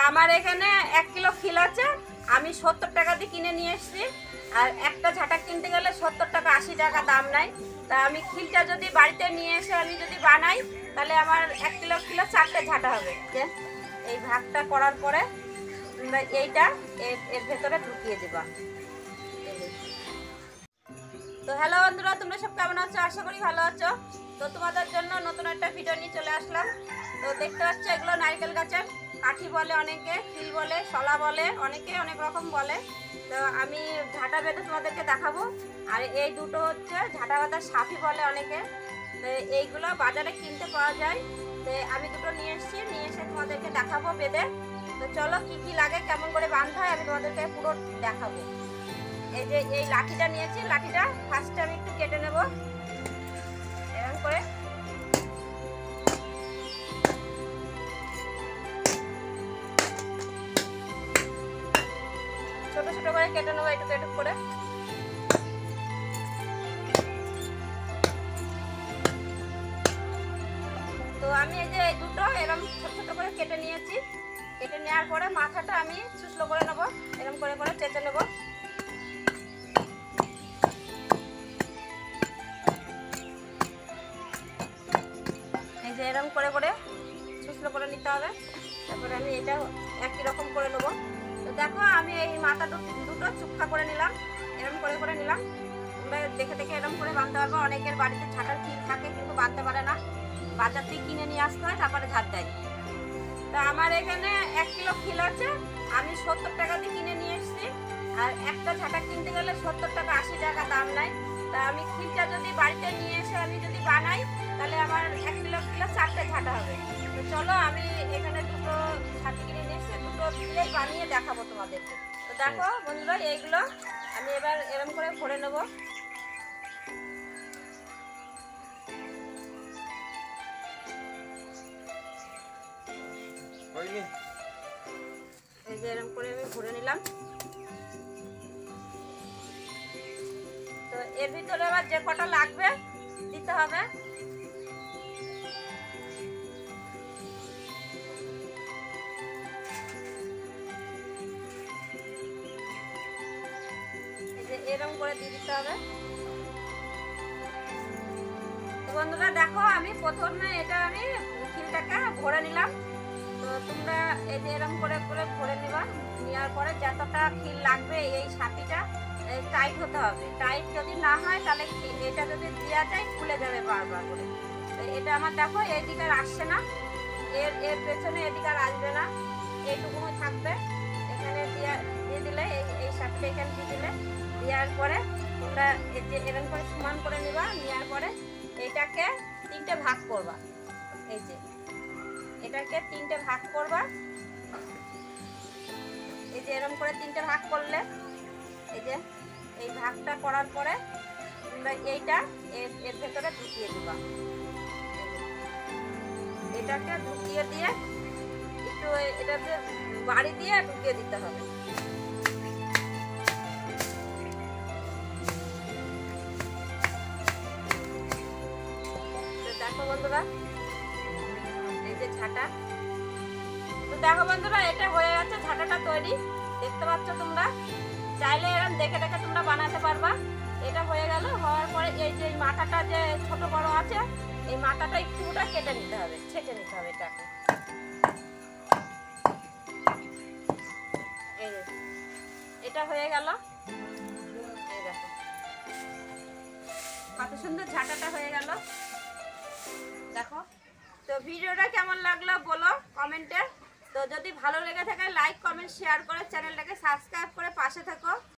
আমার এখানে 1 কিলো খিল আছে, আমি 70 টাকা দিয়ে কিনে নিয়ে এসেছি। আর একটা ঝাঁটা কিনতে গেলে 70 টাকা 80 টাকা দাম নাই। তা আমি খিলটা যদি বাড়িতে নিয়ে এসে আমি যদি বানাই তাহলে আমার 1 কিলো খিলে 4টে ঝাঁটা হবে। এই ভাগটা করার পরে এইটা এর ভেতরে ঢুকিয়ে দেবা। তো হ্যালো বন্ধুরা, তোমরা সব কেমন আছো? আশা করি ভালো আছো। তো তোমাদের জন্য নতুন একটা ভিডিও নিয়ে চলে আসলাম। তো দেখতে পাচ্ছ এগুলো নারকেল গাছের কাঠি বলে, অনেকে খিল বলে, শলা বলে, অনেকে অনেক রকম বলে। তো আমি ঝাঁটা বেঁধে তোমাদেরকে দেখাবো। আর এই দুটো হচ্ছে ঝাঁটা বাঁধার সাফি বলে অনেকে। তো এইগুলো বাজারে কিনতে পাওয়া যায়। তো আমি দুটো নিয়ে এসেছি, নিয়ে এসে তোমাদেরকে দেখাবো বেঁধে। তো চলো কি কি লাগে, কেমন করে বাঁধতে হয় আমি তোমাদেরকে পুরো দেখাবো। এই যে এই লাঠিটা নিয়েছি, লাঠিটা ফার্স্টে আমি একটু কেটে নেব এরকম করে। ছোট ছোট করে কেটে নেবো এটুকু এটুকু করে। তো আমি এই যে এই দুটো এরকম ছোট ছোট করে কেটে নিয়েছি। কেটে নেওয়ার পরে মাথাটা আমি শুষ্ক করে নেবো, এরকম করে করে চেঁচে নেবো। এই যে এরকম করে করে শুষ্ক করে নিতে হবে। তারপরে আমি এটা একই রকম করে নেবো। তো দেখো আমি এই মাথা দুটো চুপকা করে নিলাম, এরকম করে করে নিলাম। তোমরা দেখে দেখে এরকম করে বাঁধতে পারবো। অনেকের বাড়িতে ঝাঁটার খিল থাকে কিন্তু বাঁধতে পারে না, বাজার থেকে কিনে নিয়ে আসতে হয়, তারপরে ঝাঁট দেয়। তা আমার এখানে 1 কিলো খিল আছে, আমি 70 টাকা দিয়ে কিনে নিয়ে এসেছি। আর একটা ঝাঁটা কিনতে গেলে 70 টাকা 80 টাকা দাম নাই। তা আমি খিলটা যদি বাড়িতে নিয়ে এসে আমি যদি বানাই তাহলে আমার 1 কিলো খিলে 4টে ঝাঁটা হবে। তো চলো আমি এখানে দুটো ঝাঁটি কিনে নিয়ে এসে দুটো খিলেই বানিয়ে দেখাবো তোমাদেরকে। তো দেখো বন্ধুরা, এইগুলো আমি এবার এরকম করে ভরে নেবো। এই যে এরকম করে আমি ভরে নিলাম। তো এর ভিতরে আবার যে কটা লাগবে দিতে হবে। এই যে এরকম করে দিয়ে দিতে হবে। তো বন্ধুরা দেখো, আমি প্রথমে এটা আমি খিলটাকে ভরে নিলাম। তো তোমরা এই যে এরকম করে করে ভরে নিবা। নেওয়ার পরে যতটা খিল লাগবে এই সাথীটা টাইট হতে হবে। টাইট যদি না হয় তাহলে এটা যদি দেওয়া যায় খুলে যাবে বারবার করে। তো এটা আমার দেখো এইদিকে আর আসছে না, এর এর পেছনে এদিকে আর আসবে না, এইটুকু থাকবে। এখানে দিয়ে দিলে এই সাথীটা এখানে দিয়ে দিলে, দেওয়ার পরে তোমরা এই যে এরকম করে সমান করে নিবা। নেওয়ার পরে এটাকে 3টে ভাগ করবা। এই যে এটাকে 3টে ভাগ করবা। এই যে এরকম করে 3টে ভাগ করলে এই যে এই ভাগটা করার পরে তোমরা এইটা এর ভেতরে ঢুকিয়ে দিবা। এটাকে ঢুকিয়ে দিয়ে একটু এটাতে বাড়ি দিয়ে ঢুকিয়ে দিতে হবে। তো দেখো বন্ধুরা, এই যে ঝাঁটা। তো দেখো বন্ধুরা, এটা হয়ে গেছে, ঝাঁটাটা তৈরি। দেখতে পাচ্ছ তোমরা, চাইলে এরকম দেখে দেখে তোমরা বানাতে পারবা। এটা হয়ে গেল। হওয়ার পরে এই যে মাথাটা যে ছোট বড় আছে, এই মাথাটা একটুটা কেটে নিতে হবে, ছেঁচে নিতে হবে এটাকে। এই যে এটা হয়ে গেল। এই দেখো কত সুন্দর ঝাঁটাটা হয়ে গেল। দেখো, তো ভিডিওটা কেমন লাগলো বলো কমেন্টে। তো যদি ভালো লেগে থাকে লাইক কমেন্ট শেয়ার করে চ্যানেলটাকে সাবস্ক্রাইব করে পাশে থাকো।